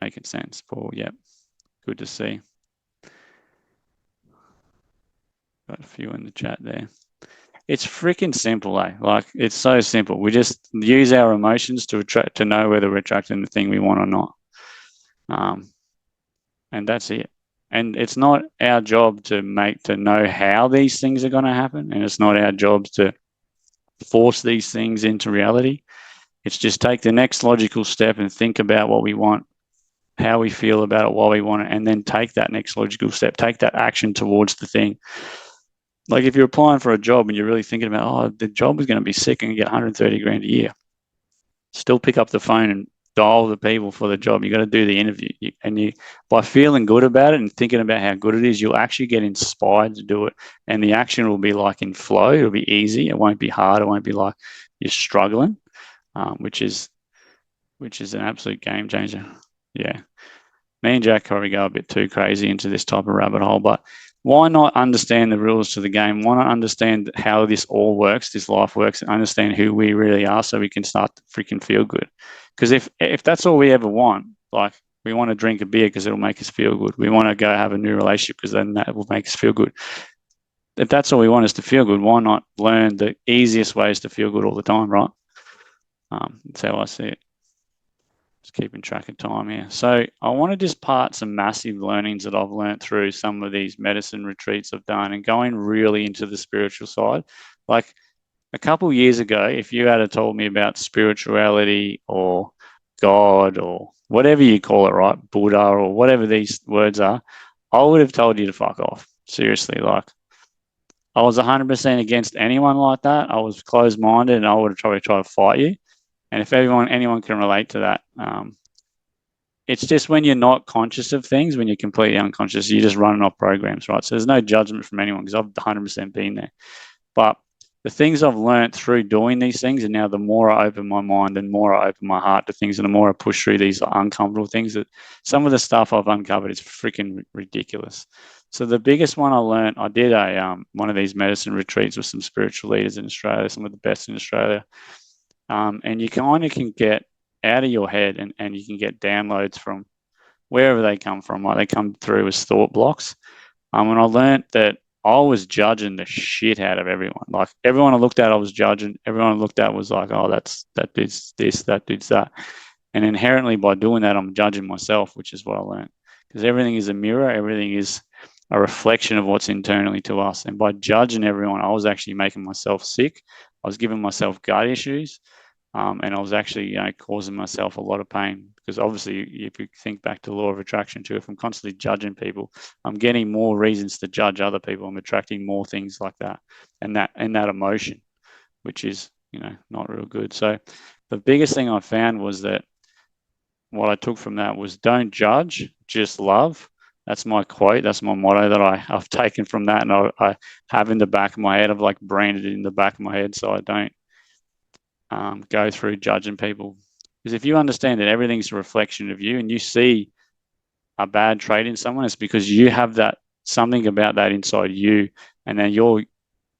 making sense, Paul. Yep. Good to see. Got a few in the chat there. It's freaking simple, eh? Like, it's so simple. We just use our emotions to attract, to know whether we're attracting the thing we want or not. And that's it. And it's not our job to know how these things are going to happen. And it's not our job to force these things into reality. It's just take the next logical step and think about what we want, how we feel about it, why we want it, and then take that next logical step, take that action towards the thing. Like if you're applying for a job and you're really thinking about, oh, the job is going to be sick and you get 130 grand a year, still pick up the phone and dial the people for the job. You got to do the interview. By feeling good about it and thinking about how good it is, you'll actually get inspired to do it. And the action will be like in flow. It'll be easy. It won't be hard. It won't be like you're struggling, which is an absolute game changer. Yeah. Me and Jack probably go a bit too crazy into this type of rabbit hole, but why not understand the rules to the game? Why not understand how this all works, this life works, and understand who we really are so we can start to freaking feel good? Because if that's all we ever want, like we want to drink a beer because it'll make us feel good. We want to go have a new relationship because then that will make us feel good. If that's all we want is to feel good, why not learn the easiest ways to feel good all the time, right? That's how I see it. Just keeping track of time here. So I want to just part some massive learnings that I've learned through some of these medicine retreats I've done and going really into the spiritual side. Like a couple of years ago, if you had told me about spirituality or God or whatever you call it, right? Buddha or whatever these words are, I would have told you to fuck off. Seriously, like I was 100% against anyone like that. I was closed-minded and I would have probably tried to fight you. And if anyone can relate to that, it's just when you're not conscious of things, when you're completely unconscious, you're just running off programs, right? So there's no judgment from anyone because I've 100% been there. But the things I've learned through doing these things, and now the more I open my mind and more I open my heart to things, and the more I push through these uncomfortable things, that some of the stuff I've uncovered is freaking ridiculous. So the biggest one I learned, I did one of these medicine retreats with some spiritual leaders in Australia, some of the best in Australia. And you kind of can get out of your head and you can get downloads from wherever they come from. Like they come through as thought blocks. And I learned that I was judging the shit out of everyone. Like everyone I looked at, I was judging. Everyone I looked at was like, oh, that dude's this, that dude's that. And inherently by doing that, I'm judging myself, which is what I learned. Because everything is a mirror. Everything is a reflection of what's internally to us. And by judging everyone, I was actually making myself sick. I was giving myself gut issues. And I was actually causing myself a lot of pain because obviously if you think back to the law of attraction too, if I'm constantly judging people, I'm getting more reasons to judge other people. I'm attracting more things like that and that emotion, which is, not real good. So the biggest thing I found was that what I took from that was don't judge, just love. That's my quote. That's my motto that I've taken from that. And I have in the back of my head. I've like branded it in the back of my head so I don't go through judging people. Because if you understand that everything's a reflection of you and you see a bad trait in someone, it's because you have that something about that inside you, and then you're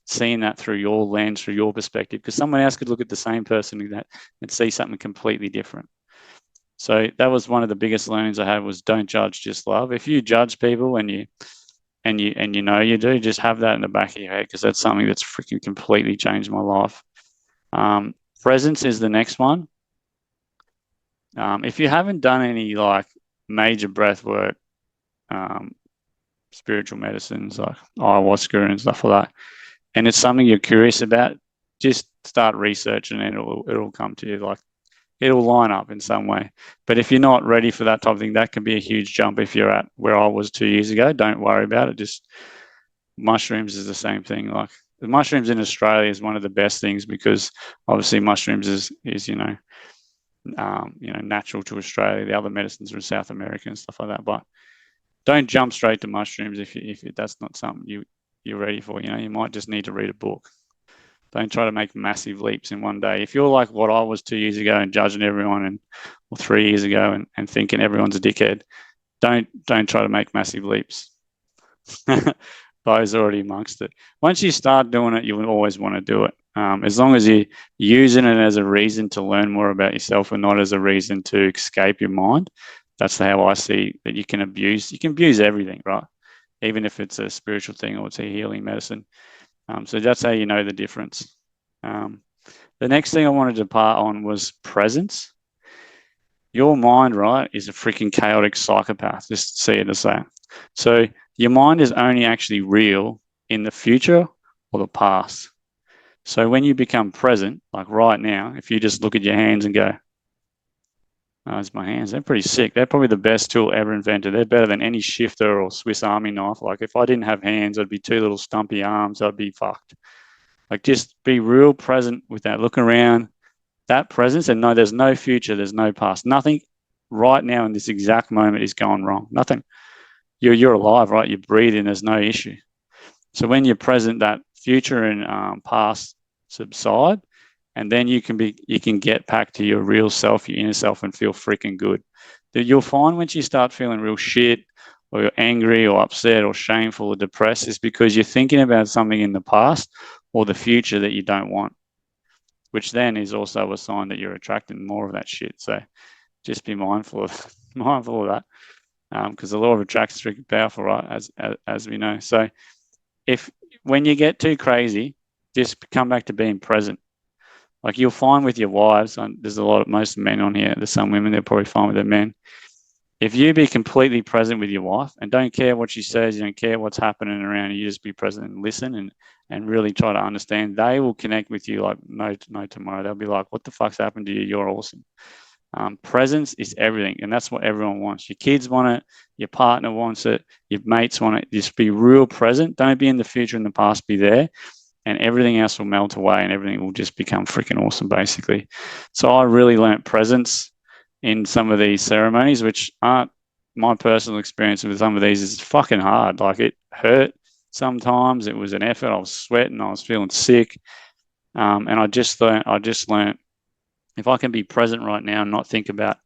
seeing that through your lens, through your perspective, because someone else could look at the same person and see something completely different. So that was one of the biggest learnings I had was don't judge, just love. If you judge people and you you do, just have that in the back of your head because that's something that's freaking completely changed my life. Presence is the next one. If you haven't done any like major breath work, spiritual medicines like ayahuasca and stuff like that, and it's something you're curious about, just start researching and it'll come to you. Like it'll line up in some way. But if you're not ready for that type of thing, that can be a huge jump if you're at where I was 2 years ago. Don't worry about it. Just mushrooms is the same thing. Like the mushrooms in Australia is one of the best things because obviously mushrooms is natural to Australia. The other medicines are in South America and stuff like that. But don't jump straight to mushrooms if that's not something you're ready for. You might just need to read a book. Don't try to make massive leaps in one day. If you're like what I was 2 years ago and judging everyone or 3 years ago and thinking everyone's a dickhead, don't try to make massive leaps. Those already amongst it. Once you start doing it, you will always want to do it. As long as you're using it as a reason to learn more about yourself and not as a reason to escape your mind, That's how I see that you can abuse. You can abuse everything, right? Even if it's a spiritual thing or it's a healing medicine. So that's how you know the difference. The next thing I wanted to part on was presence. Your mind, right, is a freaking chaotic psychopath. Just see it as that. So your mind is only actually real in the future or the past. So when you become present, like right now, if you just look at your hands and go, oh, it's my hands. They're pretty sick. They're probably the best tool ever invented. They're better than any shifter or Swiss Army knife. Like if I didn't have hands, I'd be two little stumpy arms. I'd be fucked. Like just be real present with that. Look around, that presence, and no, there's no future. There's no past. Nothing right now in this exact moment is going wrong. Nothing. You're alive, right? You're breathing. There's no issue. So when you're present, that future and past subside, and then you can get back to your real self, your inner self, and feel freaking good. You'll find once you start feeling real shit, or you're angry or upset or shameful or depressed, is because you're thinking about something in the past or the future that you don't want, which then is also a sign that you're attracting more of that shit. So just be mindful of that, because the law of attraction is freaking powerful, right? As we know. So when you get too crazy, just come back to being present. Like you'll find with your wives, there's most men on here. There's some women, they're probably fine with their men. If you be completely present with your wife and don't care what she says, you don't care what's happening around you, just be present and listen and really try to understand, they will connect with you like no tomorrow. They'll be like, what the fuck's happened to you? You're awesome. Presence is everything, and that's what everyone wants. Your kids want it, your partner wants it, your mates want it. Just be real present. Don't be in the future and the past, be there, and everything else will melt away and everything will just become freaking awesome, basically. So I really learnt presence in some of these ceremonies, which aren't my personal experience with some of these. Is fucking hard. Like it hurt sometimes. It was an effort. I was sweating. I was feeling sick. And I just learnt if I can be present right now and not think about,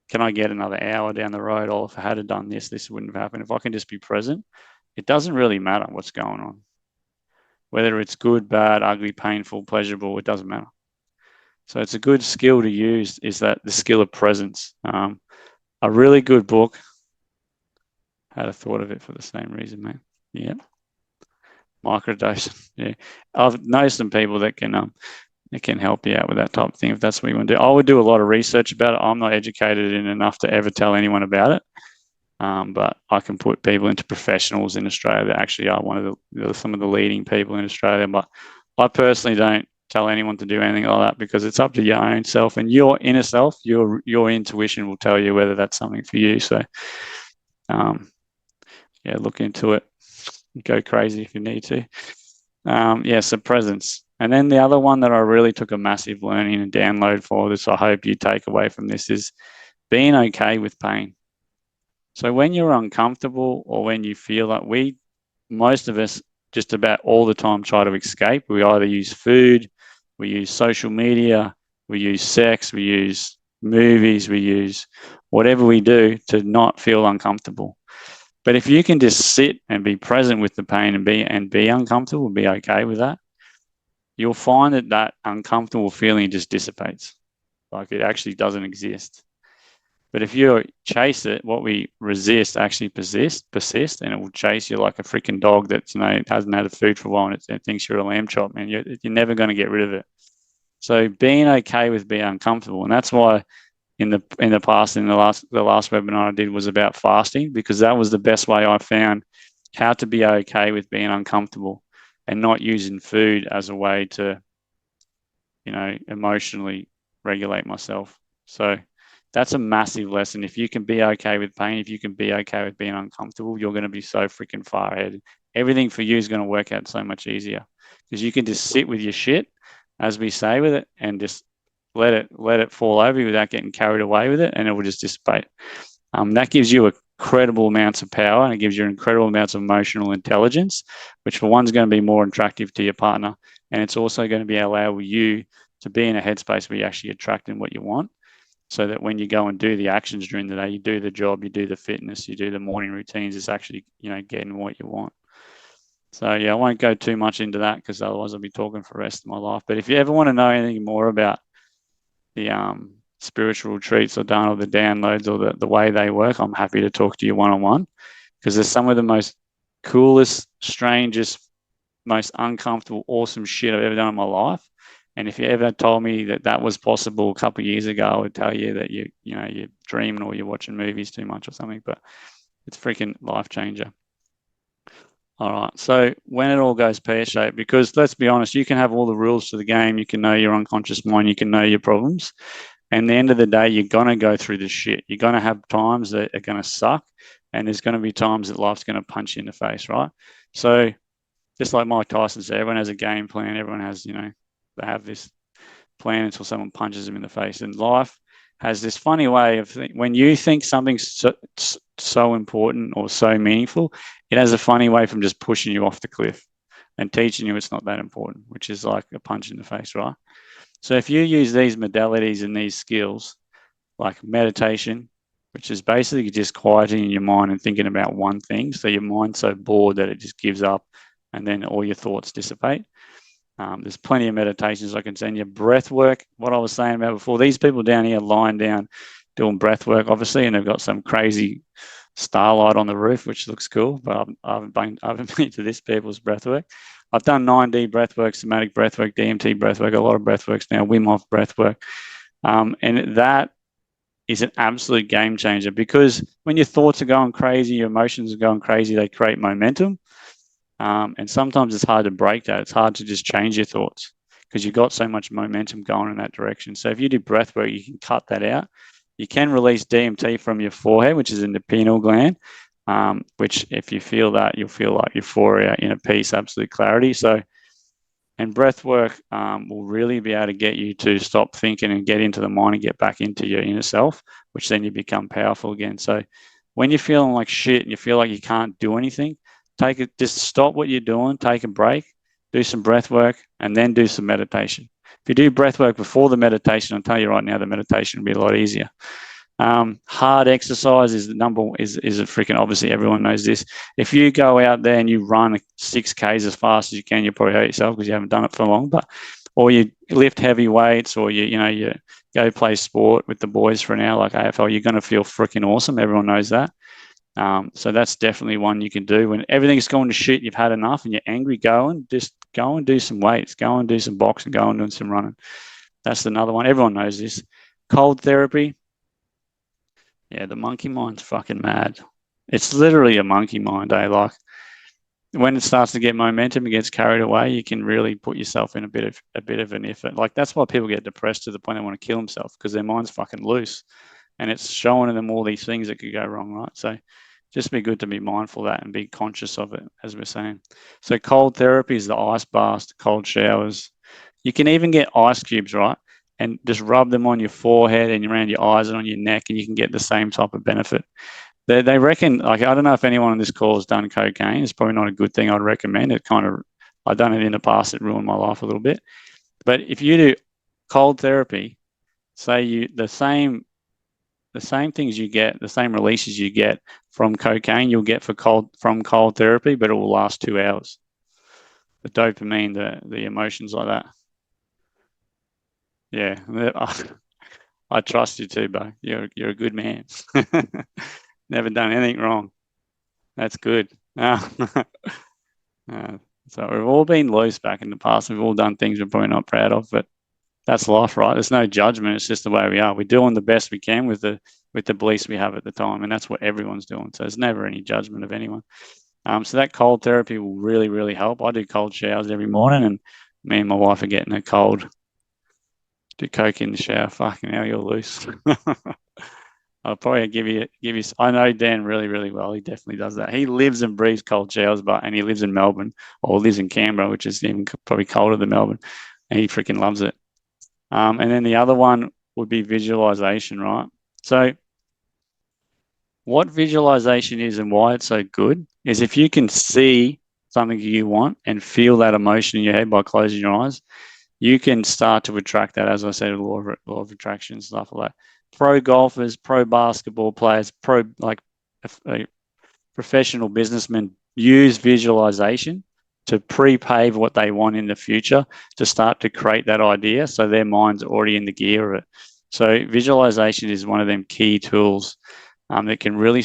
can I get another hour down the road? Or if I had done this wouldn't have happened. If I can just be present, it doesn't really matter what's going on. Whether it's good, bad, ugly, painful, pleasurable, it doesn't matter. So it's a good skill to use, is that the skill of presence. A really good book. Had a thought of it for the same reason, man. Yeah. Microdose. Yeah. I've noticed some people that can help you out with that type of thing if that's what you want to do. I would do a lot of research about it. I'm not educated in enough to ever tell anyone about it. But I can put people into professionals in Australia that actually are some of the leading people in Australia. But I personally don't tell anyone to do anything like that, because it's up to your own self and your inner self. Your intuition will tell you whether that's something for you. So, look into it. Go crazy if you need to. So presence. And then the other one that I really took a massive learning and download for this, I hope you take away from this, is being okay with pain. So when you're uncomfortable or when you feel like most of us just about all the time try to escape. We either use food, we use social media, we use sex, we use movies, we use whatever we do to not feel uncomfortable. But if you can just sit and be present with the pain and be uncomfortable, be okay with that, you'll find that uncomfortable feeling just dissipates. Like it actually doesn't exist. But if you chase it, what we resist actually persist, and it will chase you like a freaking dog that hasn't had a food for a while and it thinks you're a lamb chop, man. You're never going to get rid of it. So being okay with being uncomfortable, and that's why in the past, in the last webinar I did was about fasting, because that was the best way I found how to be okay with being uncomfortable and not using food as a way to, emotionally regulate myself. So that's a massive lesson. If you can be okay with pain, if you can be okay with being uncomfortable, you're going to be so freaking far ahead. Everything for you is going to work out so much easier, because you can just sit with your shit, as we say, with it, and just let it fall over you without getting carried away with it, and it will just dissipate. That gives you incredible amounts of power, and it gives you incredible amounts of emotional intelligence, which for one's going to be more attractive to your partner, and it's also going to be allow you to be in a headspace where you're actually attracting what you want. So that when you go and do the actions during the day, you do the job, you do the fitness, you do the morning routines, it's actually, getting what you want. So, I won't go too much into that, because otherwise I'll be talking for the rest of my life. But if you ever want to know anything more about the spiritual retreats or done, or the downloads, or the way they work, I'm happy to talk to you one-on-one, because there's some of the most coolest, strangest, most uncomfortable, awesome shit I've ever done in my life. And if you ever told me that was possible a couple of years ago, I would tell you that you're dreaming or you're watching movies too much or something. But it's freaking life changer. All right. So when it all goes pear-shaped, because let's be honest, you can have all the rules to the game. You can know your unconscious mind. You can know your problems. And at the end of the day, you're going to go through this shit. You're going to have times that are going to suck. And there's going to be times that life's going to punch you in the face, right? So just like Mike Tyson said, everyone has a game plan. Everyone has, they have this plan until someone punches them in the face. And life has this funny way of when you think something's so important or so meaningful, it has a funny way from just pushing you off the cliff and teaching you it's not that important, which is like a punch in the face, right? So if you use these modalities and these skills, like meditation, which is basically just quieting your mind and thinking about one thing, so your mind's so bored that it just gives up, and then all your thoughts dissipate. There's plenty of meditations I can send you. Breath work, what I was saying about before, these people down here lying down doing breath work, obviously, and they've got some crazy starlight on the roof, which looks cool, but I haven't been to this people's breath work. I've done 9D breath work, somatic breath work, DMT breath work, a lot of breath works now, Wim Hof breath work. And that is an absolute game changer, because when your thoughts are going crazy, your emotions are going crazy, they create momentum. And sometimes it's hard to break that. It's hard to just change your thoughts because you've got so much momentum going in that direction. So if you do breath work, you can cut that out. You can release DMT from your forehead, which is in the pineal gland, which if you feel that, you'll feel like euphoria, inner peace, absolute clarity. So, and breath work will really be able to get you to stop thinking and get into the mind and get back into your inner self, which then you become powerful again. So when you're feeling like shit and you feel like you can't do anything, just stop what you're doing, take a break, do some breath work, and then do some meditation. If you do breath work before the meditation, I'll tell you right now, the meditation will be a lot easier. Hard exercise is a freaking, obviously everyone knows this. If you go out there and you run 6Ks as fast as you can, you'll probably hurt yourself because you haven't done it for long. Or you lift heavy weights, or you go play sport with the boys for an hour like AFL, you're going to feel freaking awesome. Everyone knows that. So that's definitely one you can do when everything's going to shit. You've had enough and you're angry. Just go and do some weights. Go and do some boxing. Go and do some running. That's another one. Everyone knows this. Cold therapy. Yeah, the monkey mind's fucking mad. It's literally a monkey mind, eh? Like when it starts to get momentum, it gets carried away. You can really put yourself in a bit of an effort. Like that's why people get depressed to the point they want to kill themselves, because their mind's fucking loose, and it's showing them all these things that could go wrong, right? So just be good to be mindful of that and be conscious of it, as we're saying. So cold therapy is the ice baths, cold showers. You can even get ice cubes, right? And just rub them on your forehead and around your eyes and on your neck, and you can get the same type of benefit. They reckon, like, I don't know if anyone on this call has done cocaine. It's probably not a good thing I'd recommend. I've done it in the past. It ruined my life a little bit. But if you do cold therapy, say the same things you get, the same releases you get from cocaine, you'll get from cold therapy, but it will last 2 hours. The dopamine, the emotions like that. Yeah, I trust you too, bro. You're a good man. Never done anything wrong. That's good. So we've all been loose back in the past. We've all done things we're probably not proud of, but that's life, right? There's no judgment. It's just the way we are. We're doing the best we can with the beliefs we have at the time, and that's what everyone's doing. So there's never any judgment of anyone. So that cold therapy will really, really help. I do cold showers every morning, and me and my wife are getting a cold. Do coke in the shower. Fucking hell, you're loose. I'll probably give you. I know Dan really, really well. He definitely does that. He lives and breathes cold showers, and he lives in Melbourne, or lives in Canberra, which is even probably colder than Melbourne, and he freaking loves it. And then the other one would be visualization, right? So what visualization is and why it's so good is if you can see something you want and feel that emotion in your head by closing your eyes, you can start to attract that. As I said, law of attraction, stuff like that. Pro golfers, pro basketball players, professional businessmen use visualization to pre-pave what they want in the future, to start to create that idea, so their mind's already in the gear of it. So visualization is one of them key tools that can really